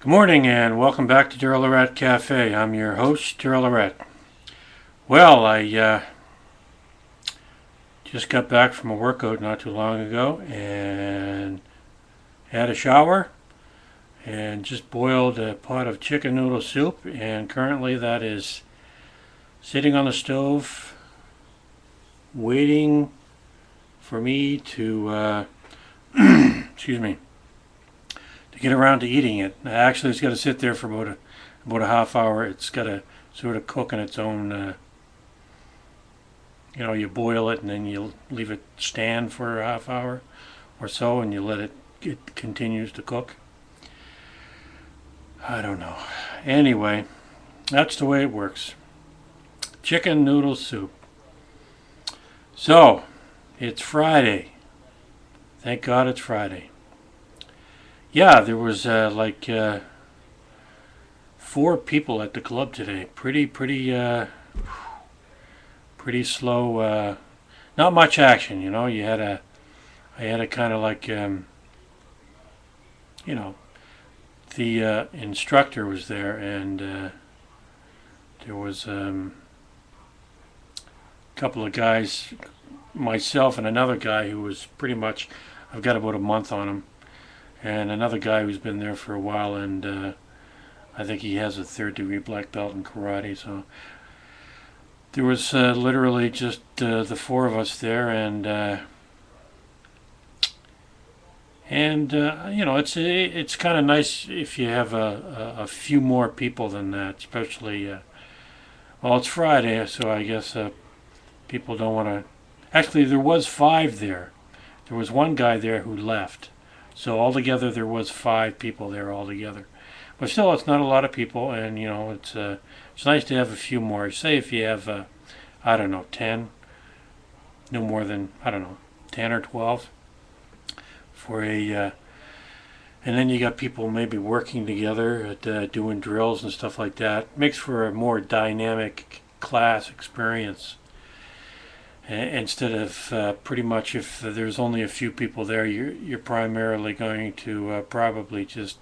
Good morning and welcome back to Daryllorette Cafe. I'm your host, Daryllorette. Well, I just got back from a workout not too long ago and had a shower and just boiled a pot of chicken noodle soup, and currently that is sitting on the stove waiting for me to excuse me, to get around to eating it. Actually, it's got to sit there for about a half hour. It's got to sort of cook in its own. You boil it and then you leave it stand for a half hour or so, and you let it continues to cook. I don't know. Anyway, that's the way it works. Chicken noodle soup. So, it's Friday. Thank God it's Friday. Yeah, there was four people at the club today. Pretty slow. Not much action, I had a kind of the instructor was there, and there was a couple of guys, myself and another guy who was pretty much, I've got about a month on him, and another guy who's been there for a while, and I think he has a third-degree black belt in karate. So there was literally just the four of us there, it's kind of nice if you have a few more people than that, especially. Well, it's Friday, so I guess people don't want to. Actually, there was five there. There was one guy there who left. So altogether there was five people there altogether. But still, it's not a lot of people, and it's nice to have a few more. Say if you have, 10, no more than, 10 or 12 for and then you got people maybe working together at doing drills and stuff like that. Makes for a more dynamic class experience. Instead of pretty much, if there's only a few people there, you're primarily going to probably just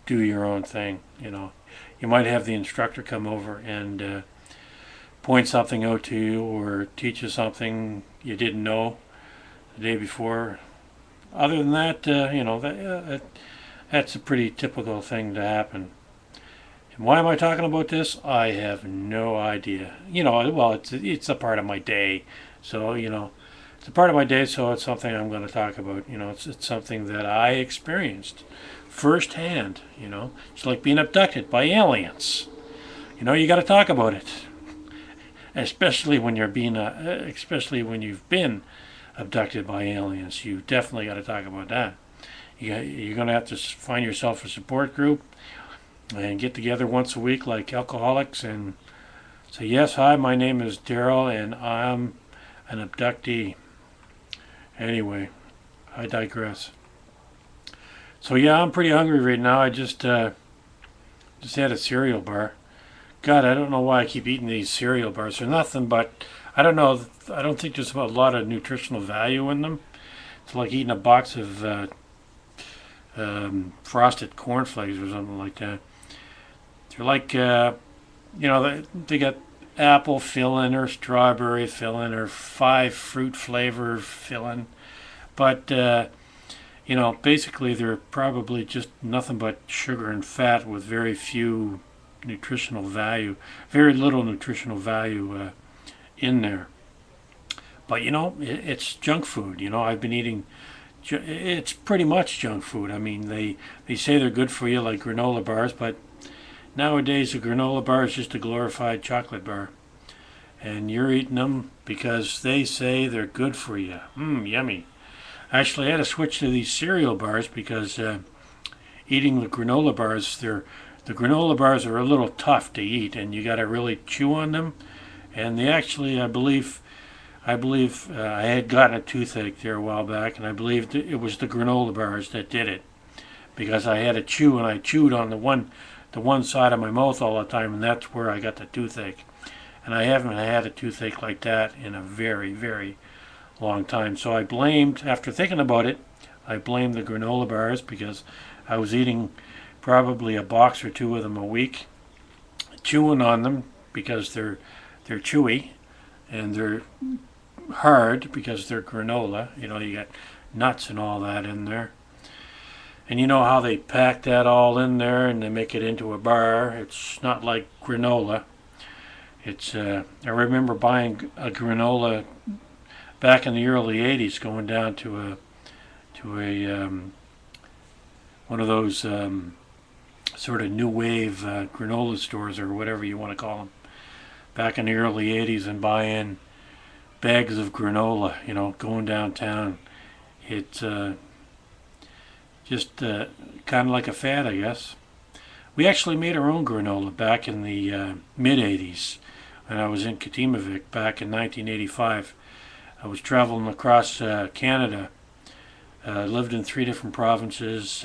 do your own thing. You might have the instructor come over and point something out to you or teach you something you didn't know the day before. Other than that, that's a pretty typical thing to happen. And why am I talking about this? I have no idea. Well, it's a part of my day. So, it's a part of my day, so it's something I'm going to talk about. It's something that I experienced firsthand. It's like being abducted by aliens. You got to talk about it, especially when especially when you've been abducted by aliens. You definitely got to talk about that. You're going to have to find yourself a support group and get together once a week like alcoholics and say, yes, hi, my name is Daryl, and I'm an abductee. Anyway, I digress. So yeah, I'm pretty hungry right now. I just had a cereal bar. God, I don't know why I keep eating these cereal bars. They're nothing but, I don't know, I don't think there's a lot of nutritional value in them. It's like eating a box of frosted cornflakes or something like that. They're like, they got apple filling or strawberry filling or 5 fruit flavor filling, but basically they're probably just nothing but sugar and fat with very few nutritional value, very little nutritional value in there. But it's junk food. I've been eating. It's pretty much junk food. I mean, they say they're good for you, like granola bars, but nowadays, a granola bar is just a glorified chocolate bar. And you're eating them because they say they're good for you. Yummy. Actually, I had to switch to these cereal bars because eating the granola bars, the granola bars are a little tough to eat, and you got to really chew on them. And they actually, I believe I had gotten a toothache there a while back, and I believe it was the granola bars that did it, because I had to chew, and I chewed on the one side of my mouth all the time, and that's where I got the toothache. And I haven't had a toothache like that in a very, very long time. So after thinking about it, I blamed the granola bars because I was eating probably a box or two of them a week, chewing on them because they're chewy, and they're hard because they're granola. You know, you got nuts and all that in there. And you know how they pack that all in there and they make it into a bar. It's not like granola. It's I remember buying a granola back in the early '80s, going down to a one of those sort of new wave granola stores, or whatever you want to call them, back in the early '80s, and buying bags of granola. You know, going downtown. It's just kind of like a fad, I guess. We actually made our own granola back in the mid '80s when I was in Katimavik back in 1985. I was traveling across Canada. Lived in 3 different provinces,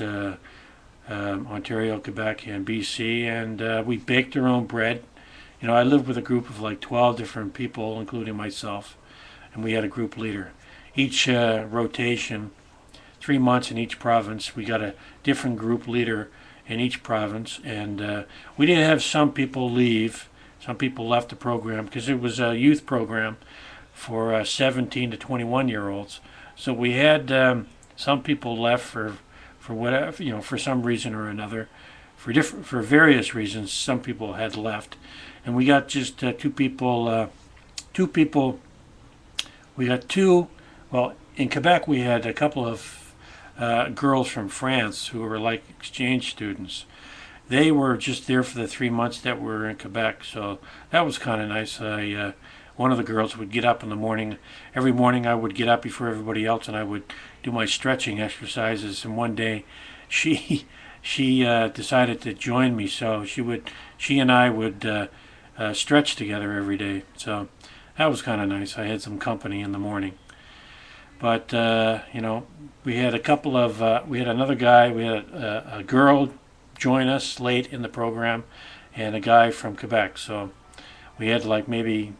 Ontario, Quebec, and BC, and we baked our own bread. You know, I lived with a group of like 12 different people, including myself, and we had a group leader. Each rotation, 3 months in each province, we got a different group leader in each province, and we did have some people leave. Some people left the program because it was a youth program for 17 to 21-year-olds. So we had some people left for whatever, you know, for some reason or another, for various reasons. Some people had left, and we got just two people. We got two. Well, in Quebec, we had a couple of girls from France who were like exchange students. They were just there for the 3 months that we were in Quebec, so that was kind of nice. One of the girls would get up in the morning. Every morning I would get up before everybody else, and I would do my stretching exercises. And one day she decided to join me, so she and I would stretch together every day. So that was kind of nice. I had some company in the morning. But you know, we had a couple of we had another guy. We had a girl join us late in the program, and a guy from Quebec. So we had like maybe.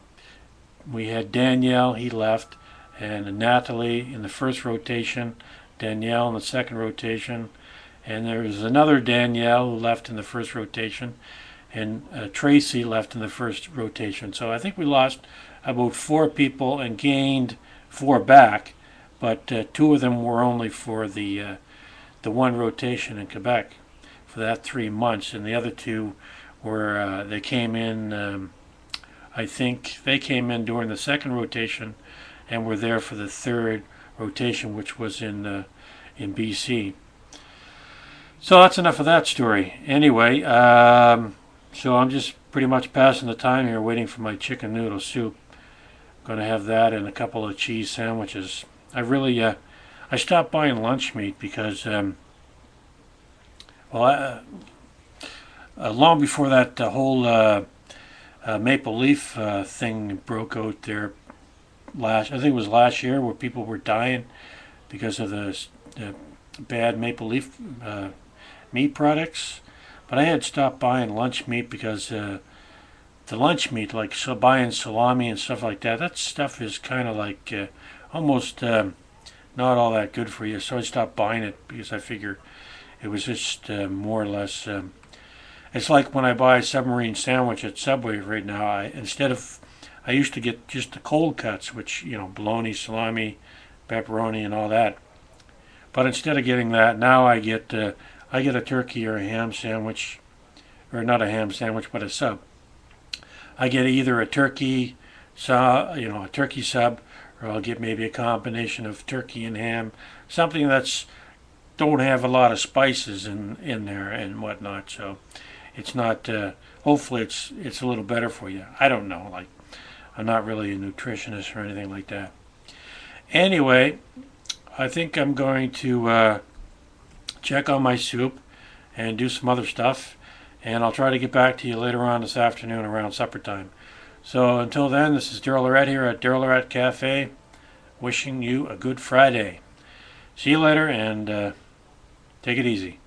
We had Danielle, he left, and Natalie in the first rotation, Danielle in the second rotation, and there was another Danielle who left in the first rotation, and Tracy left in the first rotation. So I think we lost about 4 people and gained 4 back, but 2 of them were only for the one rotation in Quebec for that 3 months, and the other 2 were they came in. I think they came in during the second rotation and were there for the third rotation, which was in BC. So that's enough of that story. Anyway, so I'm just pretty much passing the time here waiting for my chicken noodle soup. I'm going to have that and a couple of cheese sandwiches. I stopped buying lunch meat because, long before that whole maple leaf thing broke out there I think it was last year, where people were dying because of the bad maple leaf meat products. But I had stopped buying lunch meat because the lunch meat, like buying salami and stuff like that, that stuff is kind of like almost not all that good for you. So I stopped buying it because I figure it was just more or less. It's like when I buy a submarine sandwich at Subway right now. I used to get just the cold cuts, which, you know, bologna, salami, pepperoni, and all that. But instead of getting that, now I get a turkey or a ham sandwich, or not a ham sandwich, but a sub. I get either a turkey sub, or I'll get maybe a combination of turkey and ham, something that's don't have a lot of spices in there and whatnot. So it's not. Hopefully, it's a little better for you. I don't know. Like, I'm not really a nutritionist or anything like that. Anyway, I think I'm going to check on my soup and do some other stuff, and I'll try to get back to you later on this afternoon around supper time. So until then, this is Daryl Lorette here at Daryl Lorette Cafe, wishing you a good Friday. See you later, and take it easy.